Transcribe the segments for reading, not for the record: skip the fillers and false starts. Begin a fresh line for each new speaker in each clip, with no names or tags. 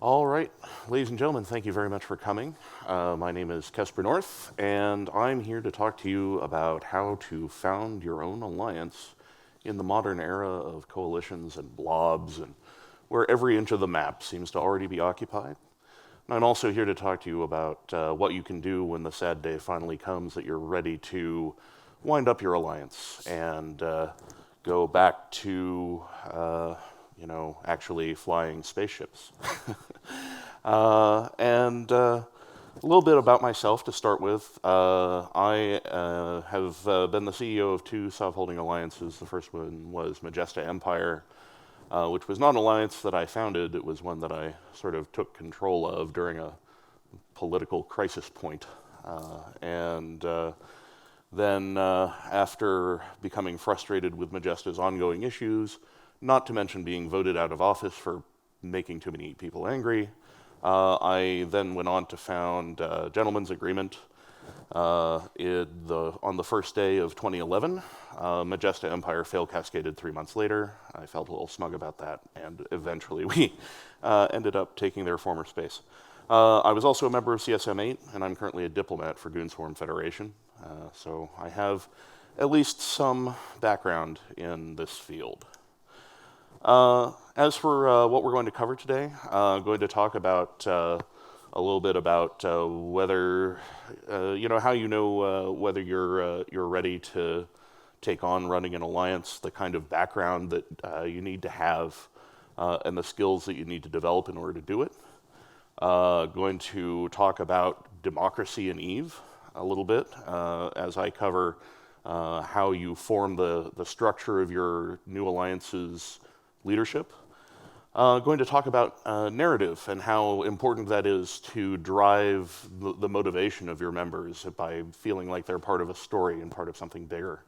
All right, ladies and gentlemen, thank you very much for coming. My name is Kesper North, and I'm here to talk to you about how to found your own alliance in the modern era of coalitions and blobs and where every inch of the map seems to already be occupied. And I'm also here to talk to you about what you can do when the sad day finally comes that you're ready to wind up your alliance and go back to actually flying spaceships. A little bit about myself to start with. I have been the CEO of two self-holding alliances. The first one was Magesta Empire, which was not an alliance that I founded. It was one that I sort of took control of during a political crisis point. Then after becoming frustrated with Magesta's ongoing issues, not to mention being voted out of office for making too many people angry, I then went on to found Gentleman's Agreement on the first day of 2011. Magesta Empire fail cascaded 3 months later. I felt a little smug about that, and eventually we ended up taking their former space. I was also a member of CSM8, and I'm currently a diplomat for Goonswarm Federation, so I have at least some background in this field. As for what we're going to cover today, I'm going to talk about a little bit about whether, how you know whether you're ready to take on running an alliance, the kind of background that you need to have, and the skills that you need to develop in order to do it. Going to talk about democracy in EVE a little bit as I cover how you form the structure of your new alliance's leadership. Going to talk about narrative and how important that is to drive the motivation of your members by feeling like they're part of a story and part of something bigger.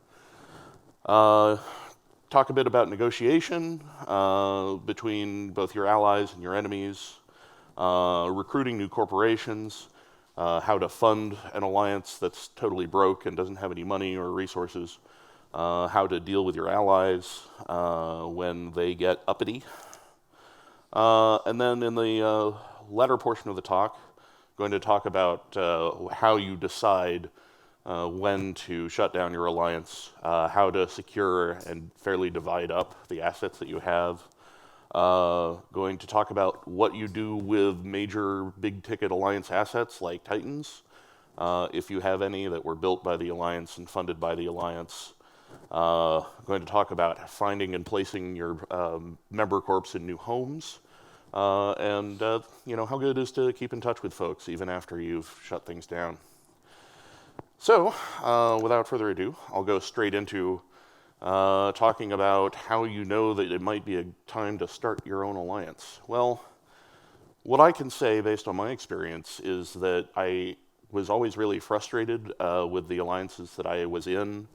Talk a bit about negotiation between both your allies and your enemies, recruiting new corporations, how to fund an alliance that's totally broke and doesn't have any money or resources, how to deal with your allies when they get uppity. And then in the latter portion of the talk, going to talk about how you decide when to shut down your alliance, how to secure and fairly divide up the assets that you have. Going to talk about what you do with major big-ticket alliance assets like Titans, if you have any that were built by the alliance and funded by the alliance. Going to talk about finding and placing your member corps in new homes, and how good it is to keep in touch with folks even after you've shut things down. So, without further ado, I'll go straight into talking about how you know that it might be a time to start your own alliance. Well, what I can say based on my experience is that I was always really frustrated with the alliances that I was in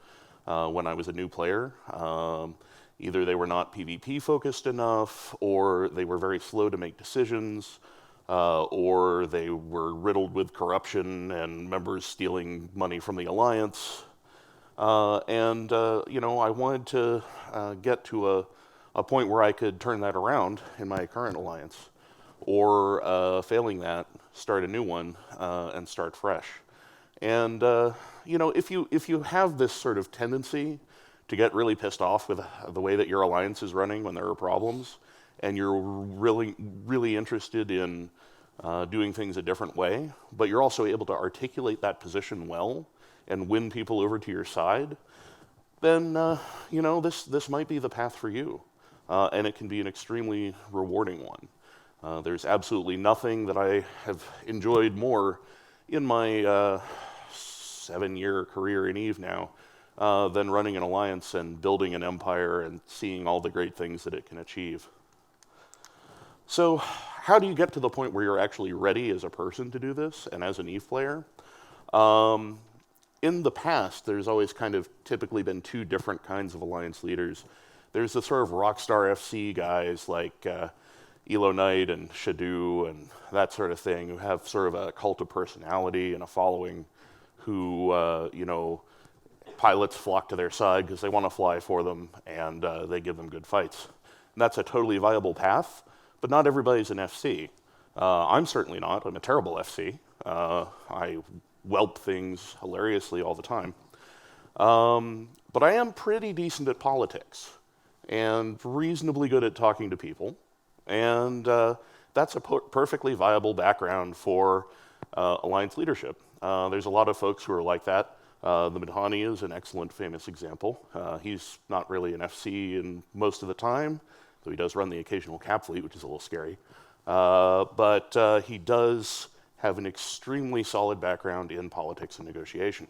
when I was a new player. Either they were not PvP focused enough, or they were very slow to make decisions, or they were riddled with corruption and members stealing money from the alliance. I wanted to get to a point where I could turn that around in my current alliance, or failing that, start a new one and start fresh. And if you have this sort of tendency to get really pissed off with the way that your alliance is running when there are problems, and you're really interested in doing things a different way, but you're also able to articulate that position well and win people over to your side, then this might be the path for you, and it can be an extremely rewarding one. There's absolutely nothing that I have enjoyed more in my 7-year career in EVE now than running an alliance and building an empire and seeing all the great things that it can achieve. So how do you get to the point where you're actually ready as a person to do this and as an EVE player? In the past, there's always kind of typically been two different kinds of alliance leaders. There's the sort of rockstar FC guys like Elo Knight and Shadu and that sort of thing, who have sort of a cult of personality and a following, who pilots flock to their side because they want to fly for them, and they give them good fights. And that's a totally viable path, but not everybody's an FC. I'm certainly not. I'm a terrible FC. I whelp things hilariously all the time. But I am pretty decent at politics and reasonably good at talking to people. And that's a perfectly viable background for alliance leadership. There's a lot of folks who are like that. The Midhani is an excellent, famous example. He's not really an FC in most of the time, though he does run the occasional cap fleet, which is a little scary. But he does have an extremely solid background in politics and negotiation.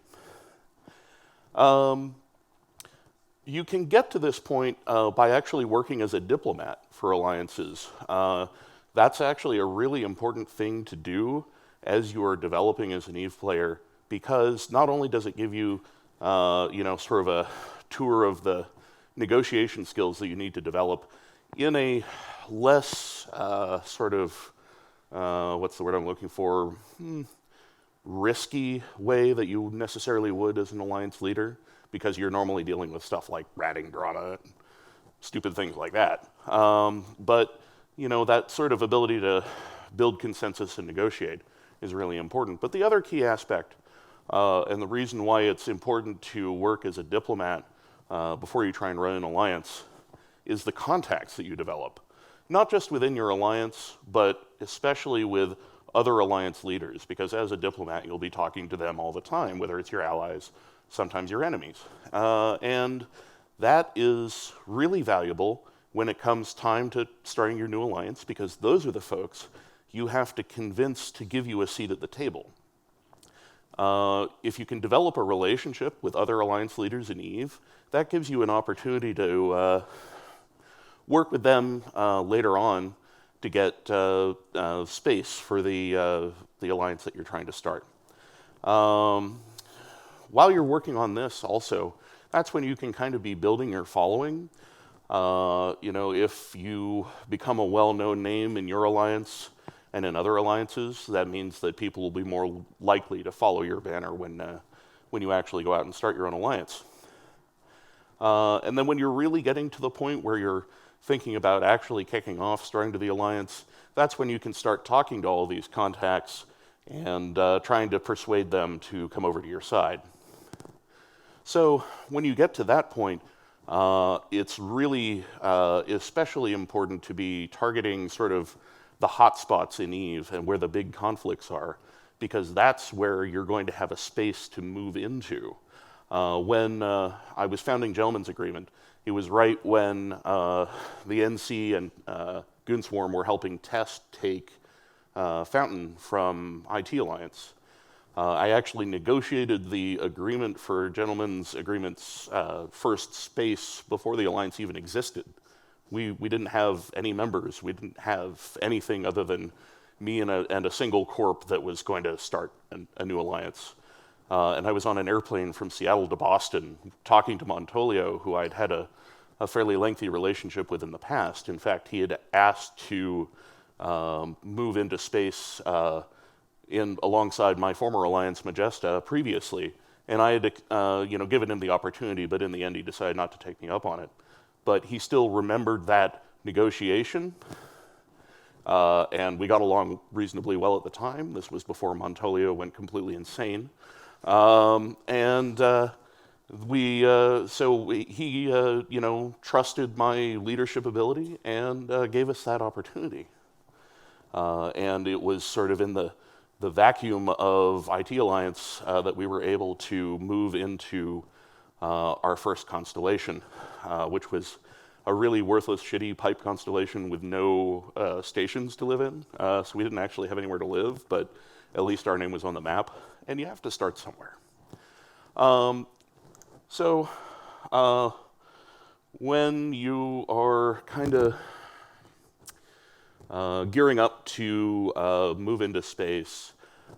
You can get to this point by actually working as a diplomat for alliances. That's actually a really important thing to do as you are developing as an EVE player, because not only does it give you, sort of a tour of the negotiation skills that you need to develop in a less what's the word I'm looking for, risky way that you necessarily would as an alliance leader, because you're normally dealing with stuff like ratting drama, stupid things like that. But that sort of ability to build consensus and negotiate is really important. But the other key aspect, and the reason why it's important to work as a diplomat before you try and run an alliance, is the contacts that you develop. Not just within your alliance, but especially with other alliance leaders, because as a diplomat, you'll be talking to them all the time, whether it's your allies, sometimes your enemies. And that is really valuable when it comes time to starting your new alliance, because those are the folks you have to convince to give you a seat at the table. If you can develop a relationship with other alliance leaders in EVE, that gives you an opportunity to work with them later on to get space for the alliance that you're trying to start. While you're working on this also, that's when you can kind of be building your following. If you become a well-known name in your alliance and in other alliances, that means that people will be more likely to follow your banner when you actually go out and start your own alliance. And then when you're really getting to the point where you're thinking about actually kicking off, starting to the alliance, that's when you can start talking to all these contacts and trying to persuade them to come over to your side. So when you get to that point, it's really especially important to be targeting sort of the hot spots in EVE and where the big conflicts are, because that's where you're going to have a space to move into. When I was founding Gentleman's Agreement, it was right when the NC and Goonswarm were helping test take Fountain from IT Alliance. I actually negotiated the agreement for Gentleman's Agreement's first space before the Alliance even existed. We didn't have any members. We didn't have anything other than me and a single corp that was going to start a new alliance. And I was on an airplane from Seattle to Boston talking to Montolio, who I'd had a fairly lengthy relationship with in the past. In fact, he had asked to move into space alongside my former alliance, Majesta, previously. And I had given him the opportunity, but in the end he decided not to take me up on it. But he still remembered that negotiation, and we got along reasonably well at the time. This was before Montolio went completely insane. He trusted my leadership ability and gave us that opportunity. And it was sort of in the vacuum of IT Alliance that we were able to move into our first constellation, which was a really worthless, shitty pipe constellation with no stations to live in. So we didn't actually have anywhere to live, but at least our name was on the map. And you have to start somewhere. When you are kind of gearing up to move into space,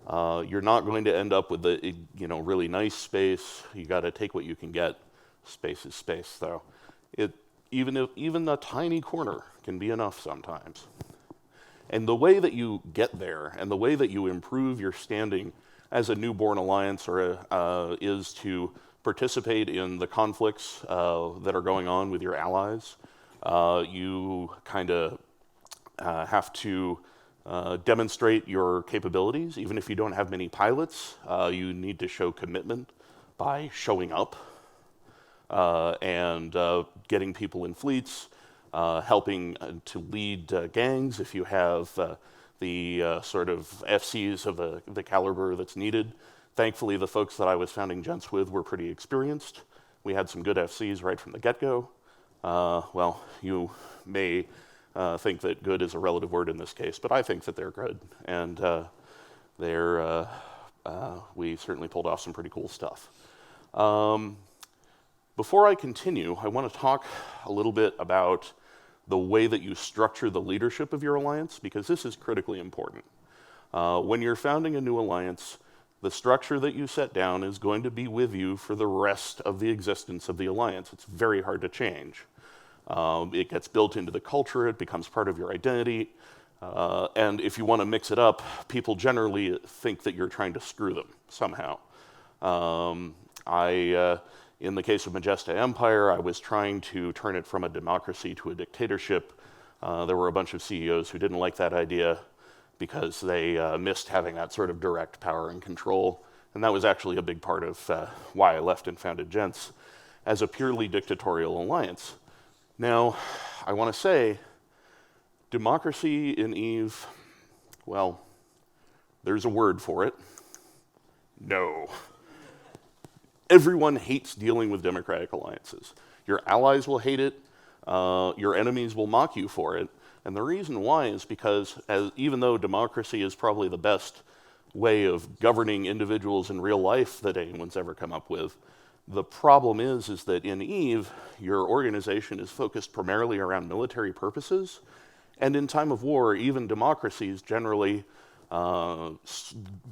you're not going to end up with a really nice space. You got to take what you can get. Space is space, though. Even a tiny corner can be enough sometimes. And the way that you get there, and the way that you improve your standing as a newborn alliance, is to participate in the conflicts that are going on with your allies. You kind of have to demonstrate your capabilities. Even if you don't have many pilots, you need to show commitment by showing up and getting people in fleets, helping to lead gangs if you have the sort of FCs of the caliber that's needed. Thankfully, the folks that I was founding gents with were pretty experienced. We had some good FCs right from the get-go. Well, you may think that good is a relative word in this case, but I think that they're good. And we certainly pulled off some pretty cool stuff. Before I continue, I want to talk a little bit about the way that you structure the leadership of your alliance, because this is critically important. When you're founding a new alliance, the structure that you set down is going to be with you for the rest of the existence of the alliance. It's very hard to change. It gets built into the culture, it becomes part of your identity, and if you want to mix it up, people generally think that you're trying to screw them somehow. In the case of Magesta Empire, I was trying to turn it from a democracy to a dictatorship. There were a bunch of CEOs who didn't like that idea because they missed having that sort of direct power and control. And that was actually a big part of why I left and founded Gents as a purely dictatorial alliance. Now, I want to say, democracy in EVE, well, there's a word for it. No. Everyone hates dealing with democratic alliances. Your allies will hate it, your enemies will mock you for it, and the reason why is because even though democracy is probably the best way of governing individuals in real life that anyone's ever come up with, the problem is that in EVE, your organization is focused primarily around military purposes, and in time of war, even democracies generally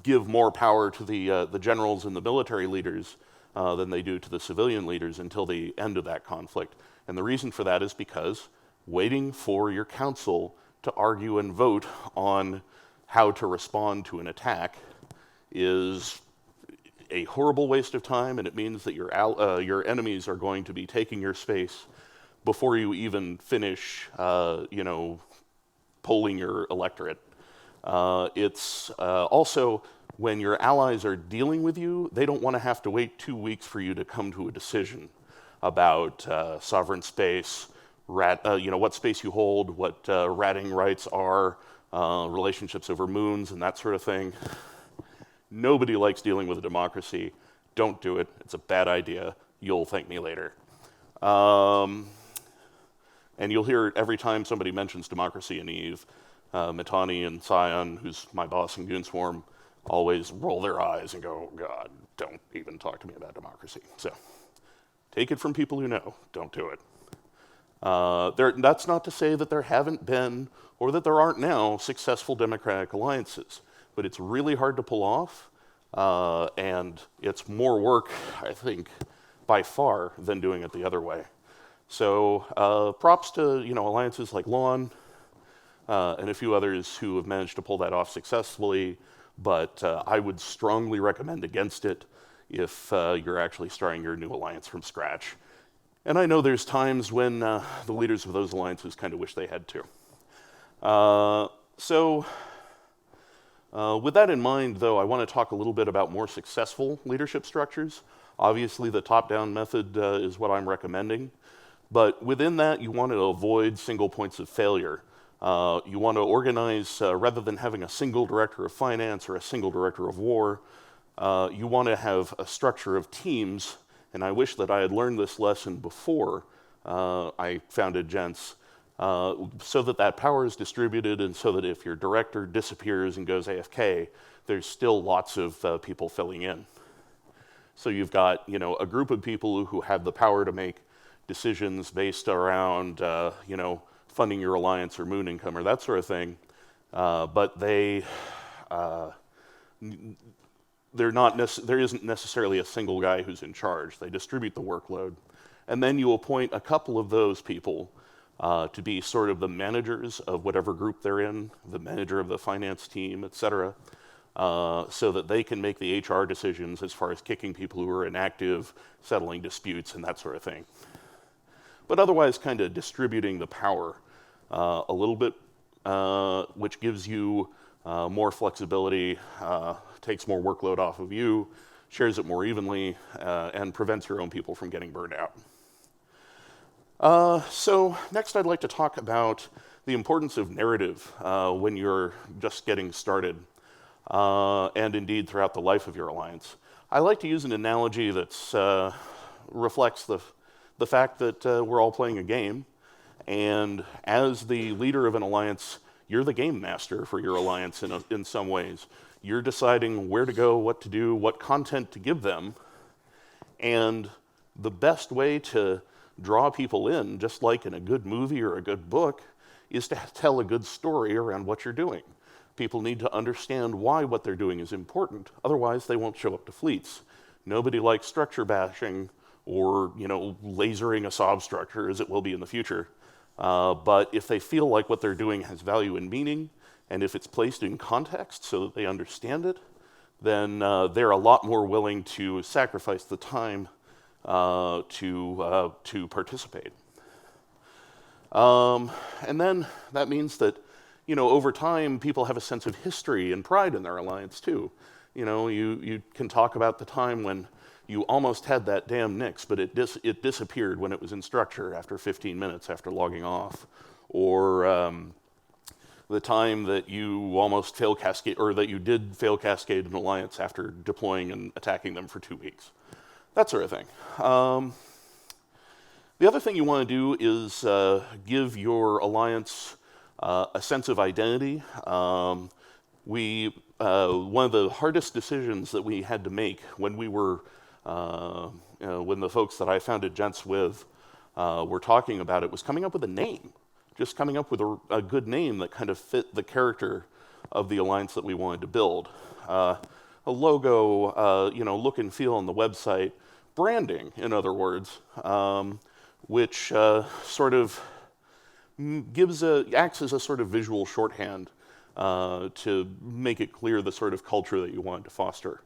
give more power to the generals and the military leaders than they do to the civilian leaders until the end of that conflict. And the reason for that is because waiting for your council to argue and vote on how to respond to an attack is a horrible waste of time, and it means that your enemies are going to be taking your space before you even finish, polling your electorate. It's also, when your allies are dealing with you, they don't want to have to wait 2 weeks for you to come to a decision about sovereign space, what space you hold, what ratting rights are, relationships over moons, and that sort of thing. Nobody likes dealing with a democracy. Don't do it. It's a bad idea. You'll thank me later. And you'll hear it every time somebody mentions democracy in EVE. Mitani and Scion, who's my boss in Goonswarm, always roll their eyes and go, oh, God, don't even talk to me about democracy. So take it from people who know. Don't do it. That's not to say that there haven't been or that there aren't now successful democratic alliances, but it's really hard to pull off, and it's more work, I think, by far than doing it the other way. So props to alliances like Lawn and a few others who have managed to pull that off successfully, but I would strongly recommend against it if you're actually starting your new alliance from scratch. And I know there's times when the leaders of those alliances kind of wish they had to. With that in mind, though, I want to talk a little bit about more successful leadership structures. Obviously, the top-down method is what I'm recommending. But within that, you want to avoid single points of failure. You want to organize, rather than having a single director of finance or a single director of war, you want to have a structure of teams. And I wish that I had learned this lesson before I founded Gents, so that power is distributed, and so that if your director disappears and goes AFK, there's still lots of people filling in. So you've got a group of people who have the power to make decisions based around funding your alliance or moon income or that sort of thing, but there isn't necessarily a single guy who's in charge. They distribute the workload, and then you appoint a couple of those people to be sort of the managers of whatever group they're in, the manager of the finance team, etc., so that they can make the HR decisions as far as kicking people who are inactive, settling disputes, and that sort of thing. But otherwise kind of distributing the power a little bit which gives you more flexibility, takes more workload off of you, shares it more evenly, and prevents your own people from getting burned out. So next I'd like to talk about the importance of narrative when you're just getting started, and indeed throughout the life of your alliance. I like to use an analogy that reflects the fact that we're all playing a game, and as the leader of an alliance, you're the game master for your alliance in some ways. You're deciding where to go, what to do, what content to give them, and the best way to draw people in, just like in a good movie or a good book, is to tell a good story around what you're doing. People need to understand why what they're doing is important, otherwise they won't show up to fleets. Nobody likes structure bashing or, lasering a sob structure, as it will be in the future. But if they feel like what they're doing has value and meaning, and if it's placed in context so that they understand it, then they're a lot more willing to sacrifice the time to participate. And then that means that, over time, people have a sense of history and pride in their alliance too. You can talk about the time when you almost had that damn Nix, but it disappeared when it was in structure after 15 minutes after logging off, or the time that you almost fail cascade, or that you did fail cascade an alliance after deploying and attacking them for 2 weeks. That sort of thing. The other thing you want to do is give your alliance a sense of identity. One of the hardest decisions that we had to make when we were, when the folks that I founded Gents with were talking about it, was coming up with a name. Just coming up with a good name that kind of fit the character of the alliance that we wanted to build. A logo, look and feel on the website, branding, in other words, which sort of acts as a sort of visual shorthand to make it clear the sort of culture that you wanted to foster.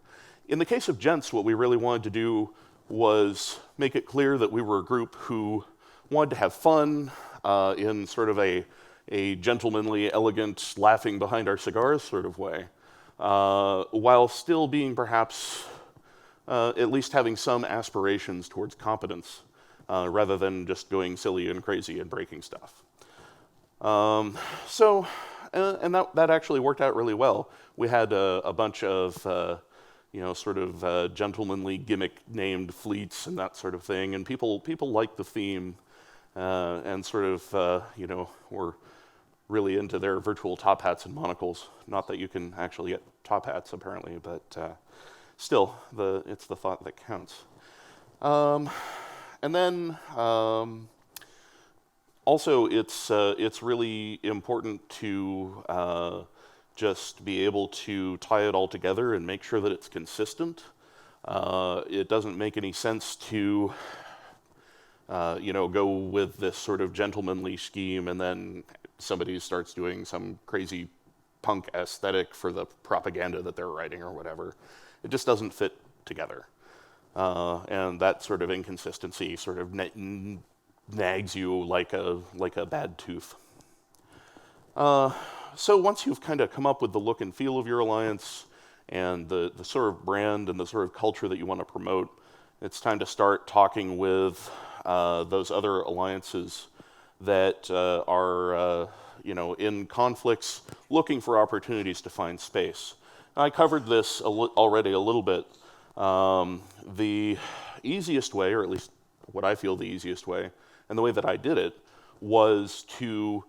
In the case of Gents, what we really wanted to do was make it clear that we were a group who wanted to have fun in sort of a gentlemanly, elegant, laughing behind our cigars sort of way, while still being perhaps at least having some aspirations towards competence, rather than just going silly and crazy and breaking stuff. And that actually worked out really well. We had a bunch of gentlemanly gimmick-named fleets and that sort of thing, and people liked the theme, and sort of were really into their virtual top hats and monocles. Not that you can actually get top hats apparently, but still, it's the thought that counts. And then also, it's really important to just be able to tie it all together and make sure that it's consistent. It doesn't make any sense to go with this sort of gentlemanly scheme and then somebody starts doing some crazy punk aesthetic for the propaganda that they're writing or whatever. It just doesn't fit together. And that sort of inconsistency sort of nags you like a bad tooth. So once you've kind of come up with the look and feel of your alliance and the sort of brand and the sort of culture that you want to promote, it's time to start talking with those other alliances that are in conflicts, looking for opportunities to find space. I covered this already a little bit. The easiest way, or at least what I feel the easiest way, and the way that I did it, was to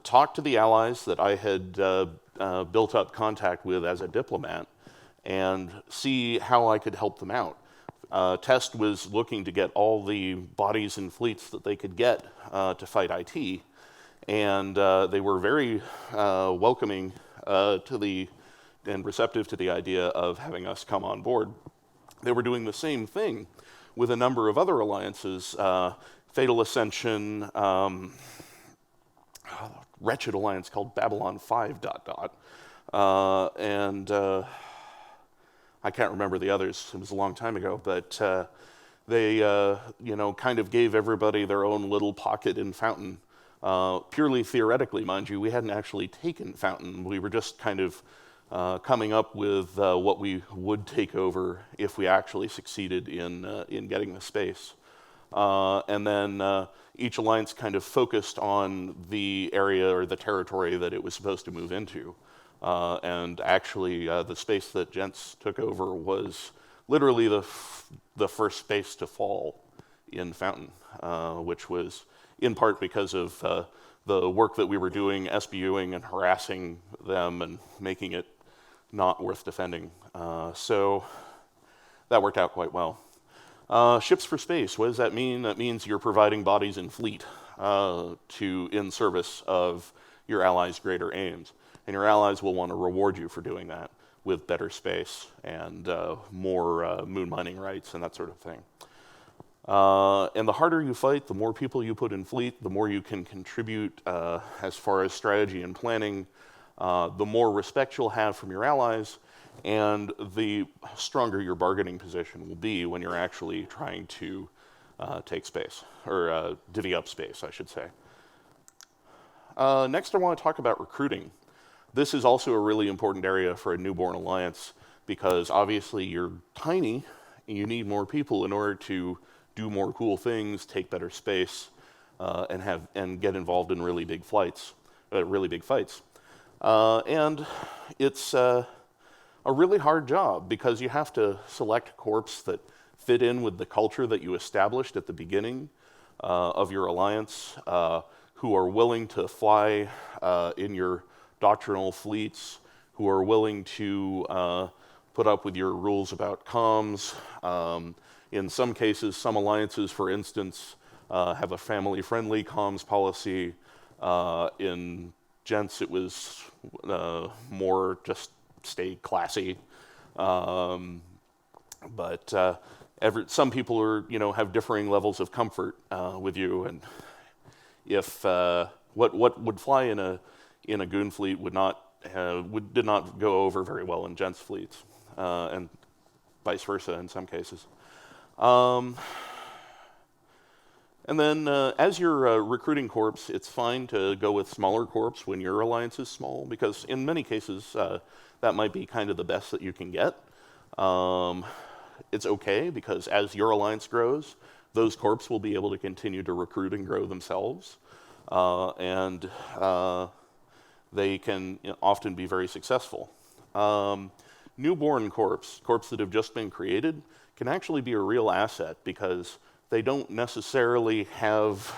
talk to the allies that I had built up contact with as a diplomat and see how I could help them out. Test was looking to get all the bodies and fleets that they could get to fight IT, and they were very welcoming and receptive to the idea of having us come on board. They were doing the same thing with a number of other alliances, Fatal Ascension, wretched alliance called Babylon 5... and I can't remember the others. It was a long time ago, but they kind of gave everybody their own little pocket in Fountain Purely theoretically, mind you, we hadn't actually taken Fountain. We were just kind of coming up with what we would take over if we actually succeeded in getting the space. And then each alliance kind of focused on the area or the territory that it was supposed to move into. And actually, the space that Gents took over was literally the first space to fall in Fountain, which was in part because of the work that we were doing, SBUing and harassing them and making it not worth defending. So that worked out quite well. Ships for space, what does that mean? That means you're providing bodies in fleet in service of your allies' greater aims. And your allies will want to reward you for doing that with better space and more moon mining rights and that sort of thing. And the harder you fight, the more people you put in fleet, the more you can contribute as far as strategy and planning, the more respect you'll have from your allies, and the stronger your bargaining position will be when you're actually trying to take space, or divvy up space, I should say. Next, I want to talk about recruiting. This is also a really important area for a newborn alliance because obviously you're tiny and you need more people in order to do more cool things, take better space, and get involved in really big fights. And it's a really hard job because you have to select corps that fit in with the culture that you established at the beginning of your alliance, who are willing to fly in your doctrinal fleets, who are willing to put up with your rules about comms. In some cases, some alliances, for instance, have a family-friendly comms policy. In Gents, it was more just stay classy. But some people are, have differing levels of comfort with you, and if what would fly in a Goon fleet did not go over very well in Gents fleets, and vice versa in some cases. And then as you're recruiting corps, it's fine to go with smaller corps when your alliance is small, because in many cases that might be kind of the best that you can get. It's okay because as your alliance grows, those corps will be able to continue to recruit and grow themselves, and they can often be very successful. Newborn corps that have just been created, can actually be a real asset because they don't necessarily have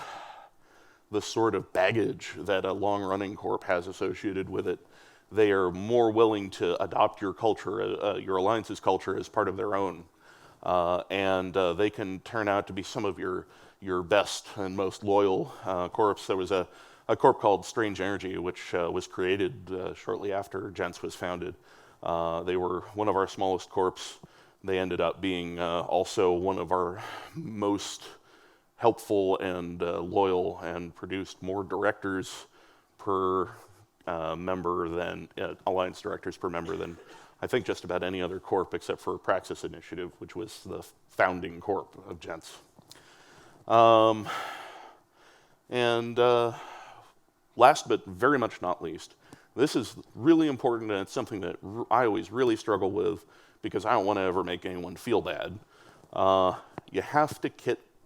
the sort of baggage that a long-running corp has associated with it. They are more willing to adopt your culture, your alliance's culture, as part of their own. And they can turn out to be some of your best and most loyal corps. There was a corp called Strange Energy, which was created shortly after Gents was founded. They were one of our smallest corps. They ended up being also one of our most helpful and loyal, and produced more directors per member than alliance directors per member than I think just about any other corp except for Praxis Initiative, which was the founding corp of Gents. And last but very much not least, this is really important, and it's something that I always really struggle with because I don't want to ever make anyone feel bad. You have to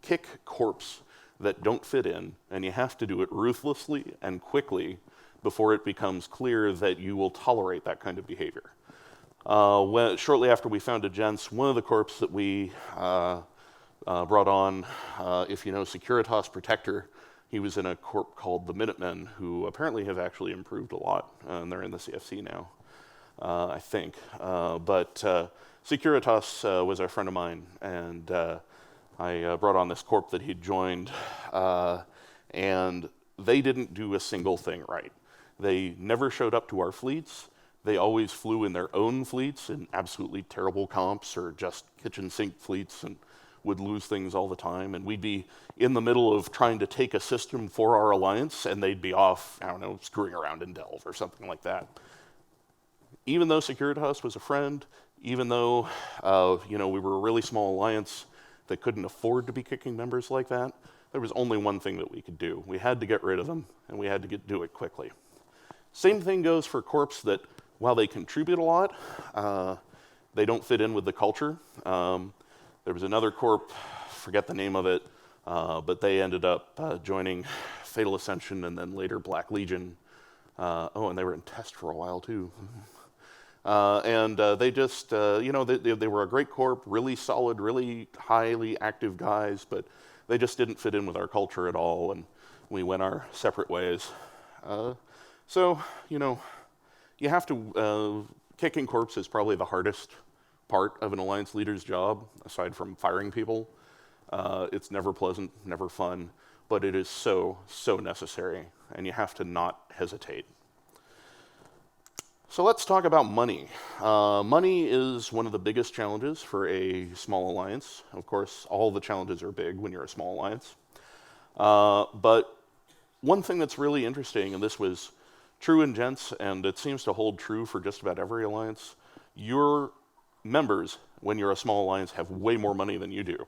kick corps that don't fit in, and you have to do it ruthlessly and quickly before it becomes clear that you will tolerate that kind of behavior. Shortly after we founded Gents, one of the corps that we brought on, if you know Securitas Protector, he was in a corp called the Minutemen, who apparently have actually improved a lot, and they're in the CFC now. I think. But Securitas was a friend of mine, and I brought on this corp that he'd joined, and they didn't do a single thing right. They never showed up to our fleets. They always flew in their own fleets in absolutely terrible comps or just kitchen sink fleets, and would lose things all the time. And we'd be in the middle of trying to take a system for our alliance, and they'd be off, I don't know, screwing around in Delve or something like that. Even though Securitas was a friend, even though we were a really small alliance that couldn't afford to be kicking members like that, there was only one thing that we could do. We had to get rid of them, and we had to do it quickly. Same thing goes for corps that, while they contribute a lot, they don't fit in with the culture. There was another corp, forget the name of it, but they ended up joining Fatal Ascension and then later Black Legion. And they were in test for a while too. They just, they were a great corp, really solid, really highly active guys, but they just didn't fit in with our culture at all, and we went our separate ways. You have to, kicking corps is probably the hardest part of an alliance leader's job, aside from firing people. It's never pleasant, never fun, but it is so necessary, and you have to not hesitate. So let's talk about money. Money is one of the biggest challenges for a small alliance. Of course, all the challenges are big when you're a small alliance. But one thing that's really interesting, and this was true in Gents, and it seems to hold true for just about every alliance, your members, when you're a small alliance, have way more money than you do.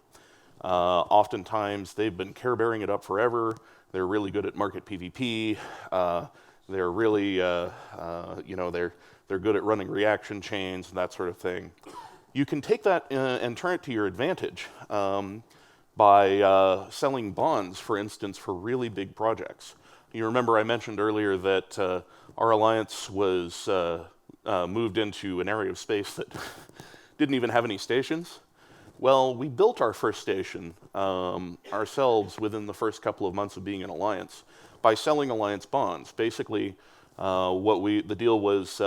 Oftentimes, they've been care-bearing it up forever. They're really good at market PvP. They're really, they're good at running reaction chains and that sort of thing. You can take that and turn it to your advantage by selling bonds, for instance, for really big projects. You remember I mentioned earlier that our alliance was moved into an area of space that didn't even have any stations. Well, we built our first station ourselves within the first couple of months of being an alliance by selling alliance bonds. Basically, the deal was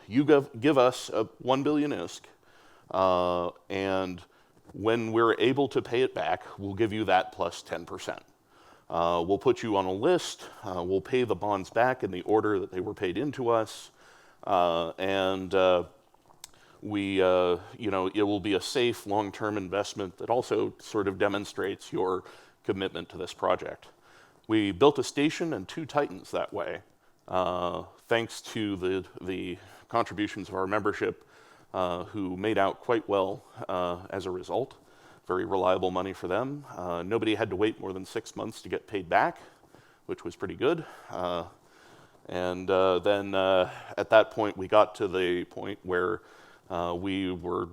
you give us 1 billion ISK, and when we're able to pay it back, we'll give you that plus 10%. We'll put you on a list. We'll pay the bonds back in the order that they were paid into us, it will be a safe, long-term investment that also sort of demonstrates your commitment to this project. We built a station and 2 Titans that way, thanks to the contributions of our membership, who made out quite well as a result. Very reliable money for them. Nobody had to wait more than 6 months to get paid back, which was pretty good. Then at that point, we got to the point where we were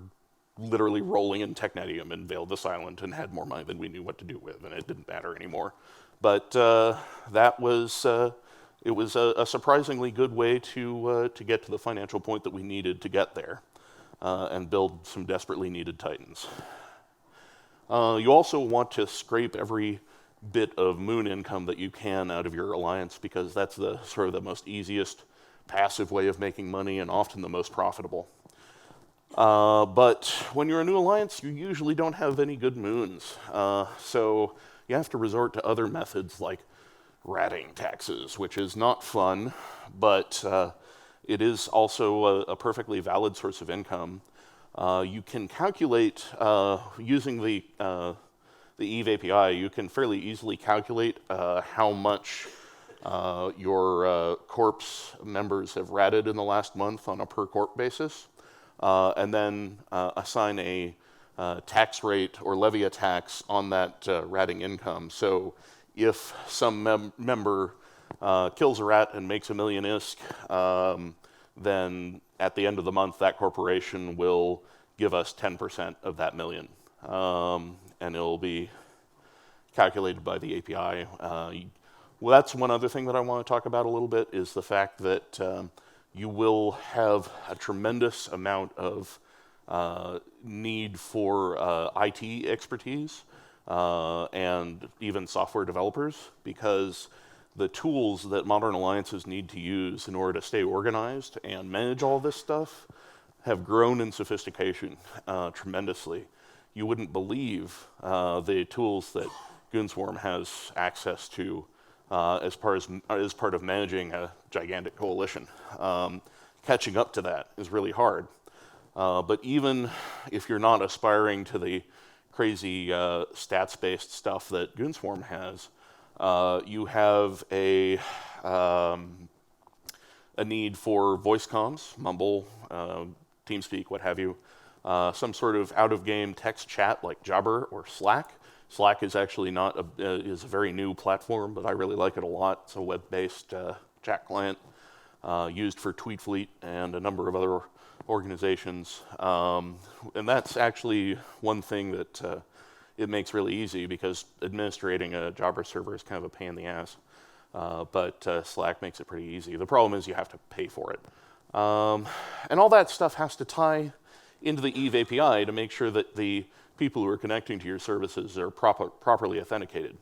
literally rolling in technetium and Veiled this island and had more money than we knew what to do with, and it didn't matter anymore. But it was a surprisingly good way to get to the financial point that we needed to get there and build some desperately needed Titans. You also want to scrape every bit of moon income that you can out of your alliance, because that's the sort of the most easiest passive way of making money and often the most profitable. But when you're a new alliance, you usually don't have any good moons. So you have to resort to other methods like ratting taxes, which is not fun, but it is also a perfectly valid source of income. You can calculate, using the EVE API, you can fairly easily calculate how much your corp's members have ratted in the last month on a per corp basis, and then assign a tax rate or levy a tax on that ratting income. So if some member kills a rat and makes 1 million ISK, then at the end of the month, that corporation will give us 10% of that million. And it'll be calculated by the API. Well, that's one other thing that I want to talk about a little bit, is the fact that you will have a tremendous amount of need for IT expertise and even software developers, because the tools that modern alliances need to use in order to stay organized and manage all this stuff have grown in sophistication tremendously. You wouldn't believe the tools that GoonSwarm has access to as part of managing a gigantic coalition. Catching up to that is really hard. But even if you're not aspiring to the crazy stats-based stuff that GoonSwarm has, you have a need for voice comms, Mumble, TeamSpeak, what have you, some sort of out-of-game text chat like Jabber or Slack, Slack is actually not is a very new platform, but I really like it a lot. It's a web-based chat client used for Tweetfleet and a number of other organizations. And that's actually one thing that it makes really easy, because administrating a Jabber server is kind of a pain in the ass. But Slack makes it pretty easy. The problem is you have to pay for it. And all that stuff has to tie into the Eve API to make sure that the people who are connecting to your services are properly authenticated.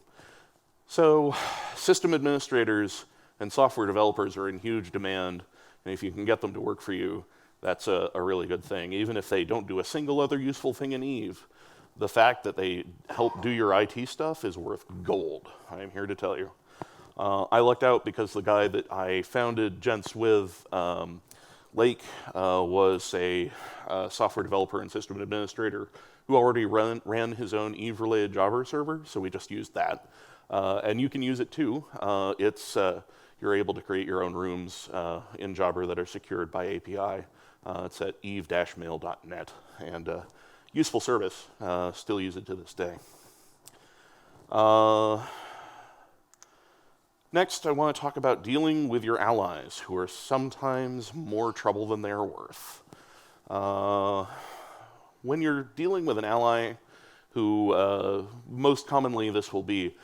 So system administrators and software developers are in huge demand, and if you can get them to work for you, that's a really good thing. Even if they don't do a single other useful thing in Eve, the fact that they help do your IT stuff is worth gold, I am here to tell you. I lucked out because the guy that I founded Gents with, Lake, was a software developer and system administrator who already ran his own Eve-related Jabber server, so we just used that. And you can use it too. You're able to create your own rooms in Jabber that are secured by API. It's at eve-mail.net, and useful service. Still use it to this day. Next, I want to talk about dealing with your allies, who are sometimes more trouble than they're worth. When you're dealing with an ally who, most commonly this will be,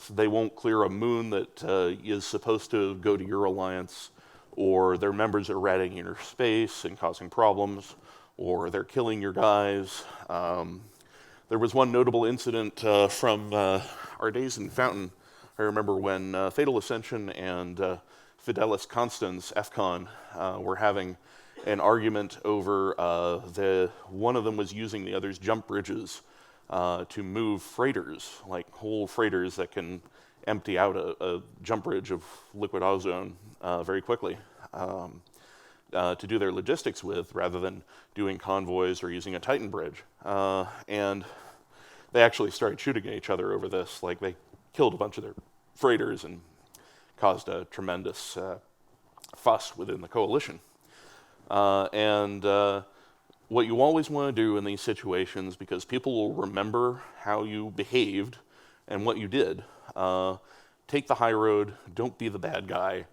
they won't clear a moon that is supposed to go to your alliance, or their members are ratting your space and causing problems, or they're killing your guys. There was one notable incident from our days in Fountain. I remember when Fatal Ascension and Fidelis Constans, FCON, were having an argument over one of them was using the other's jump bridges to move freighters, like whole freighters that can empty out a jump bridge of liquid ozone very quickly to do their logistics with, rather than doing convoys or using a Titan bridge. And they actually started shooting at each other over this. Like, they killed a bunch of their freighters and caused a tremendous fuss within the coalition. What you always want to do in these situations, because people will remember how you behaved and what you did, take the high road, don't be the bad guy.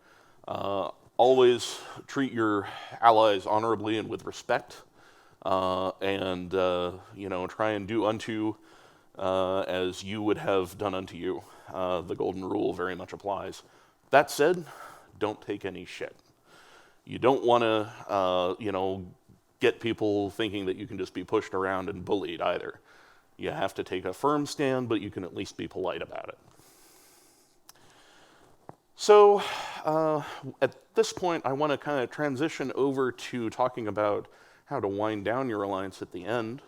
Always treat your allies honorably and with respect, and try and do unto as you would have done unto you. The golden rule very much applies. That said, don't take any shit. You don't want to, get people thinking that you can just be pushed around and bullied either. You have to take a firm stand, but you can at least be polite about it. So at this point, I want to kind of transition over to talking about how to wind down your alliance at the end.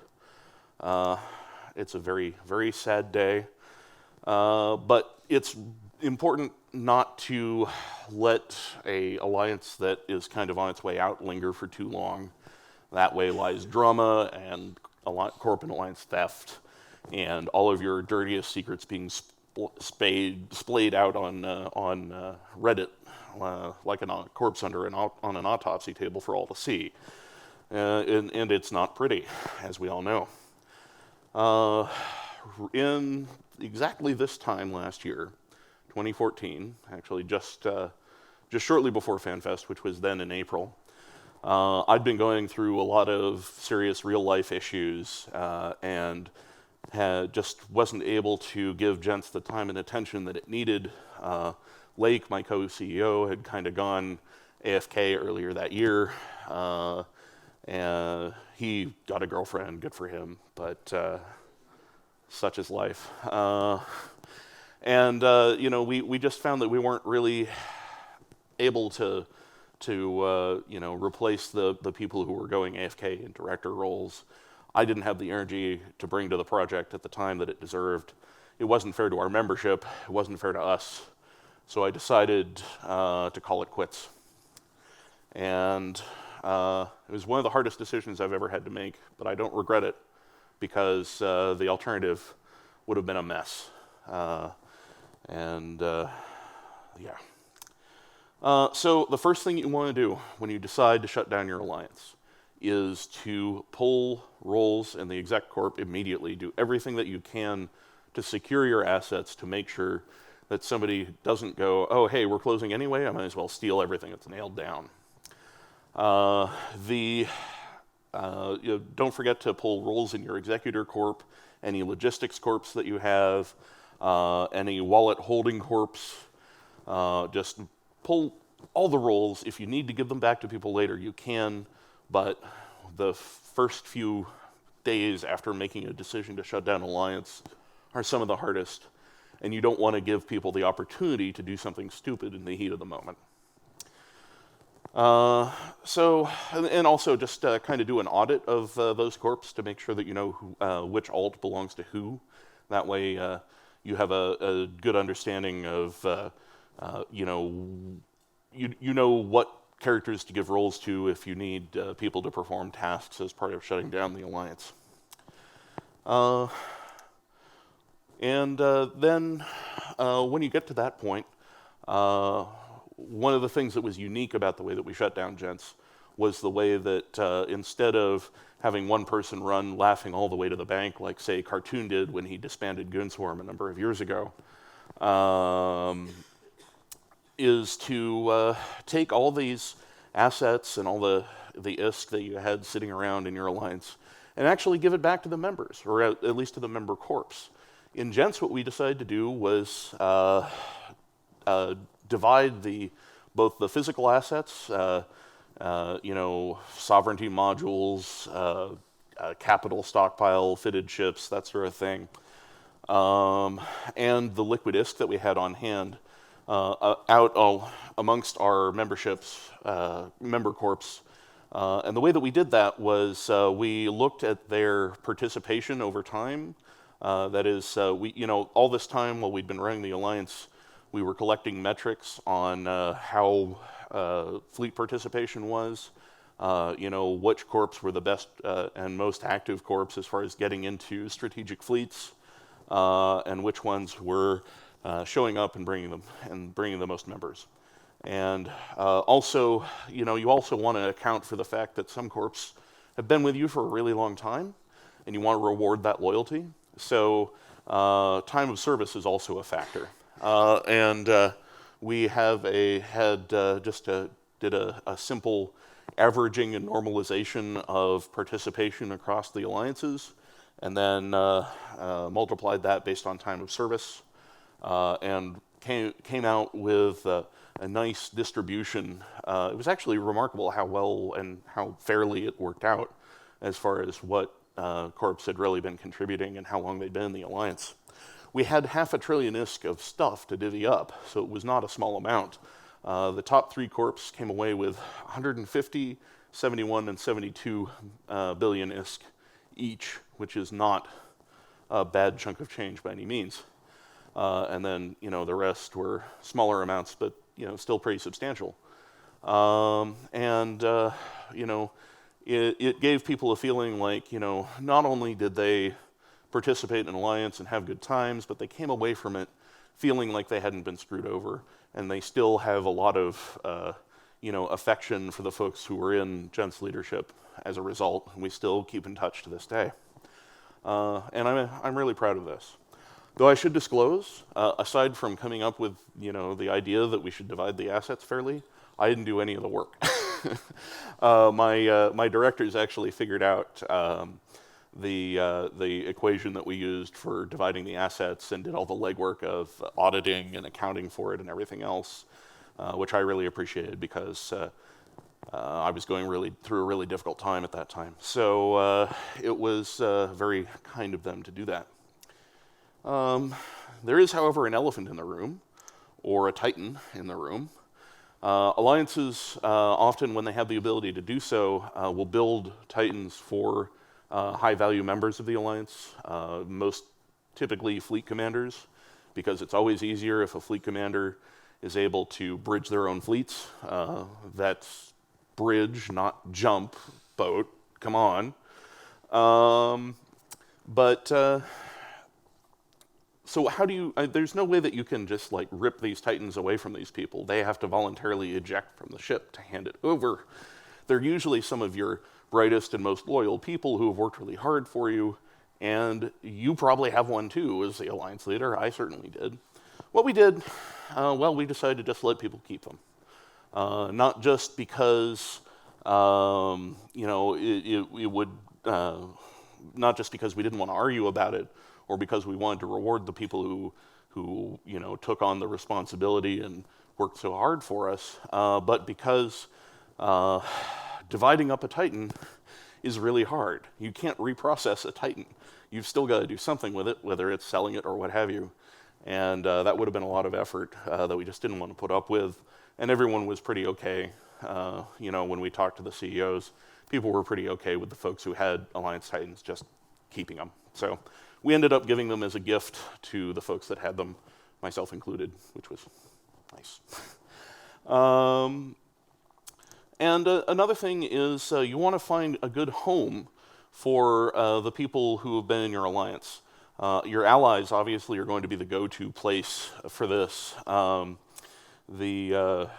It's a very, very sad day, but it's important not to let a alliance that is kind of on its way out linger for too long. That way lies drama and corp and alliance theft, and all of your dirtiest secrets being splayed out on Reddit, like a corpse on an autopsy table for all to see. And it's not pretty, as we all know. In exactly this time last year, 2014, actually just shortly before Fanfest, which was then in April, I'd been going through a lot of serious real-life issues and just wasn't able to give Gents the time and attention that it needed. Lake, my co-CEO, had kind of gone AFK earlier that year, and he got a girlfriend, good for him, but such is life. We just found that we weren't really able to replace the people who were going AFK in director roles. I didn't have the energy to bring to the project at the time that it deserved. It wasn't fair to our membership. It wasn't fair to us. So I decided to call it quits. And it was one of the hardest decisions I've ever had to make, but I don't regret it, because the alternative would have been a mess. So the first thing you want to do when you decide to shut down your alliance is to pull roles in the exec corp immediately. Do everything that you can to secure your assets, to make sure that somebody doesn't go, oh, hey, we're closing anyway, I might as well steal everything that's nailed down. Don't forget to pull roles in your executor corp, any logistics corps that you have, any wallet holding corps. Just pull all the roles. If you need to give them back to people later, you can, but the first few days after making a decision to shut down Alliance are some of the hardest, and you don't want to give people the opportunity to do something stupid in the heat of the moment. And also just kind of do an audit of those corps to make sure that you know which alt belongs to who. That way you have a good understanding of, you know what characters to give roles to if you need people to perform tasks as part of shutting down the Alliance. Then when you get to that point, one of the things that was unique about the way that we shut down Gents was the way that instead of having one person run laughing all the way to the bank, like, say, Cartoon did when he disbanded Goonswarm a number of years ago, is to take all these assets and all the ISK that you had sitting around in your Alliance and actually give it back to the members, or at least to the member corps. In Gents, what we decided to do was divide both the physical assets, sovereignty modules, capital stockpile, fitted ships, that sort of thing, and the liquid ISK that we had on hand out amongst our member corps. And the way that we did that was we looked at their participation over time. That is, all this time while we'd been running the Alliance, we were collecting metrics on how fleet participation was, which corps were the best and most active corps as far as getting into strategic fleets, and which ones were showing up and bringing the most members. And also, you also want to account for the fact that some corps have been with you for a really long time, and you want to reward that loyalty. So time of service is also a factor. We did a simple averaging and normalization of participation across the alliances, and then multiplied that based on time of service, and came out with a nice distribution. It was actually remarkable how well and how fairly it worked out as far as what corps had really been contributing and how long they'd been in the alliance. We had 500 billion ISK of stuff to divvy up, so it was not a small amount. The top three corps came away with 150, 71, and 72 billion ISK each, which is not a bad chunk of change by any means. And then, the rest were smaller amounts, but, still pretty substantial. It gave people a feeling like, not only did they participate in Alliance and have good times, but they came away from it feeling like they hadn't been screwed over, and they still have a lot of, affection for the folks who were in Gents leadership as a result, and we still keep in touch to this day. And I'm really proud of this. Though I should disclose, aside from coming up with, the idea that we should divide the assets fairly, I didn't do any of the work. My directors actually figured out the equation that we used for dividing the assets and did all the legwork of auditing and accounting for it and everything else, which I really appreciated because I was going through a really difficult time at that time. So it was very kind of them to do that. There is, however, an elephant in the room, or a titan in the room. Alliances, often when they have the ability to do so, will build titans for high-value members of the Alliance, most typically fleet commanders, because it's always easier if a fleet commander is able to bridge their own fleets. That's bridge, not jump, boat, come on. So how do you, there's no way that you can just rip these titans away from these people. They have to voluntarily eject from the ship to hand it over. They're usually some of your brightest and most loyal people who have worked really hard for you, And you probably have one too as the alliance leader. I certainly did. What we did, we decided to just let people keep them. Not just because, it would, not just because we didn't want to argue about it, or because we wanted to reward the people who took on the responsibility and worked so hard for us, but because dividing up a Titan is really hard. You can't reprocess a Titan. You've still got to do something with it, whether it's selling it or what have you. And that would have been a lot of effort that we just didn't want to put up with. And everyone was pretty okay. When we talked to the CEOs, people were pretty okay with the folks who had Alliance Titans just keeping them. So we ended up giving them as a gift to the folks that had them, myself included, which was nice. And another thing is you want to find a good home for the people who have been in your alliance. Your allies, obviously, are going to be the go-to place for this. The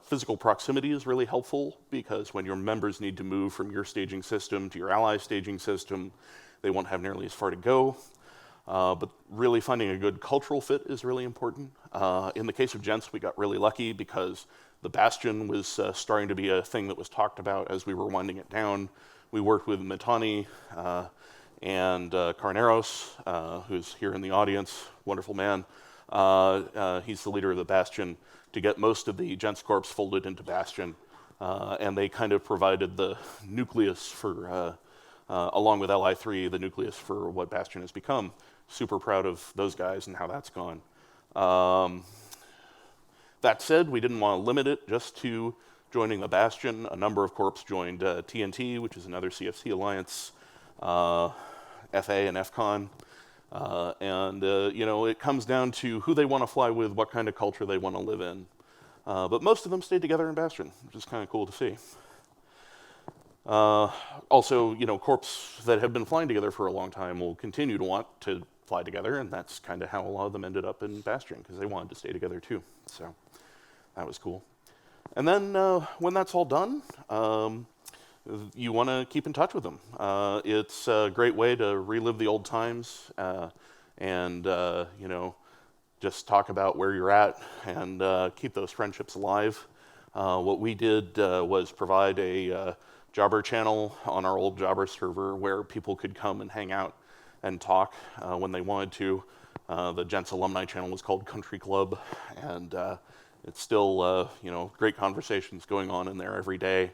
physical proximity is really helpful because when your members need to move from your staging system to your allies' staging system, they won't have nearly as far to go. But really finding a good cultural fit is really important. In the case of Gents, we got really lucky because the Bastion was starting to be a thing that was talked about as we were winding it down. We worked with Mitani and Carneros, who's here in the audience, wonderful man. He's the leader of the Bastion, to get most of the Gents Corps folded into Bastion. And they kind of provided the nucleus for, along with LI3, the nucleus for what Bastion has become. Super proud of those guys and how that's gone. That said, we didn't want to limit it just to joining the Bastion. A number of corps joined TNT, which is another CFC alliance, FA and FCON. It comes down to who they want to fly with, what kind of culture they want to live in. But most of them stayed together in Bastion, which is kind of cool to see. Also, corps that have been flying together for a long time will continue to want to fly together, and that's kind of how a lot of them ended up in Bastion, because they wanted to stay together too. So that was cool. And then when that's all done, you want to keep in touch with them. It's a great way to relive the old times and just talk about where you're at and keep those friendships alive. What we did was provide a Jobber channel on our old Jobber server where people could come and hang out and talk when they wanted to. The Gents alumni channel was called Country Club, and it's still great conversations going on in there every day,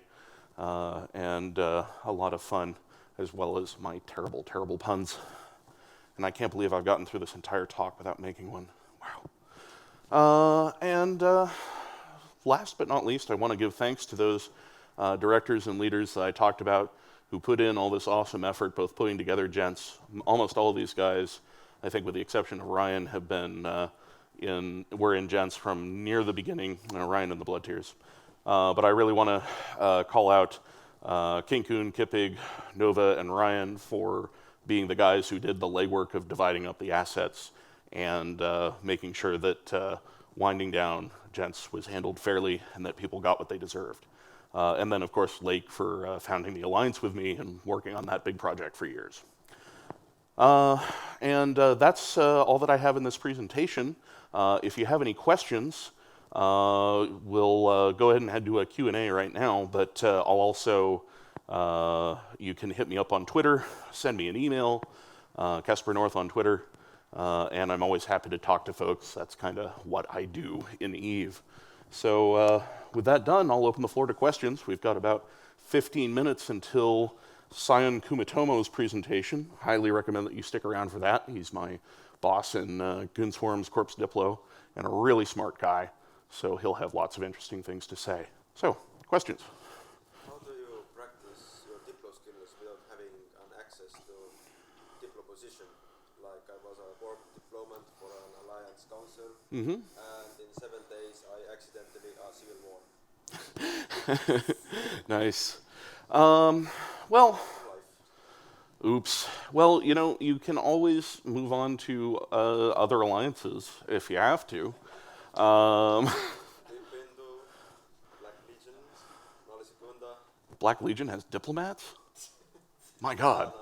and a lot of fun, as well as my terrible, terrible puns. And I can't believe I've gotten through this entire talk without making one. Wow. Last but not least, I want to give thanks to those directors and leaders that I talked about who put in all this awesome effort, both putting together Gents. Almost all of these guys, I think with the exception of Ryan, have been were in Gents from near the beginning, Ryan and the Blood Tears. But I really want to call out Kinkun, Kippig, Nova, and Ryan for being the guys who did the legwork of dividing up the assets and making sure that winding down Gents was handled fairly and that people got what they deserved. And then, of course, Lake for founding the Alliance with me and working on that big project for years. That's all that I have in this presentation. If you have any questions, we'll go ahead and do a Q&A right now, but I'll also, you can hit me up on Twitter, send me an email, Kesper North on Twitter, and I'm always happy to talk to folks. That's kind of what I do in EVE. So with that done, I'll open the floor to questions. We've got about 15 minutes until Sion Kumitomo's presentation. Highly recommend that you stick around for that. He's my boss in GoonWaffe's Corps Diplo, and a really smart guy, so he'll have lots of interesting things to say. So, questions?
How do you practice your Diplo skills without having an access to Diplo position? Like I was a board diplomat for an Alliance Council, and in 7 days I accidentally civil war.
Nice. Oops. Well, you can always move on to other alliances if you have to.
Black Legion,
Black Legion has diplomats? My God.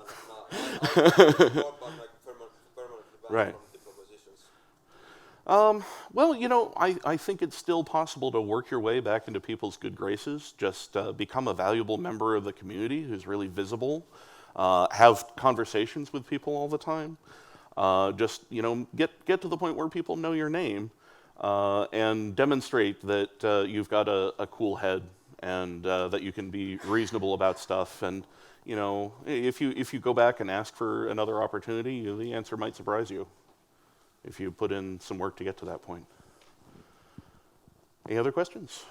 No, Board, but like permanently banned
Right.
from diplo positions.
Well, I think it's still possible to work your way back into people's good graces. Just become a valuable member of the community who's really visible. Have conversations with people all the time. Just get to the point where people know your name, and demonstrate that you've got a cool head and that you can be reasonable about stuff. And if you go back and ask for another opportunity, the answer might surprise you if you put in some work to get to that point. Any other questions?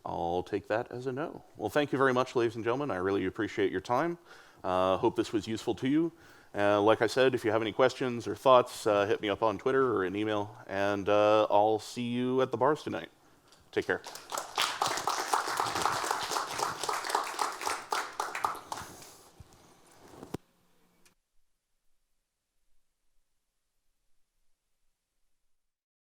I'll take that as a no. Well, thank you very much, ladies and gentlemen. I really appreciate your time. Hope this was useful to you. Like I said, if you have any questions or thoughts, hit me up on Twitter or an email, and I'll see you at the bars tonight. Take care.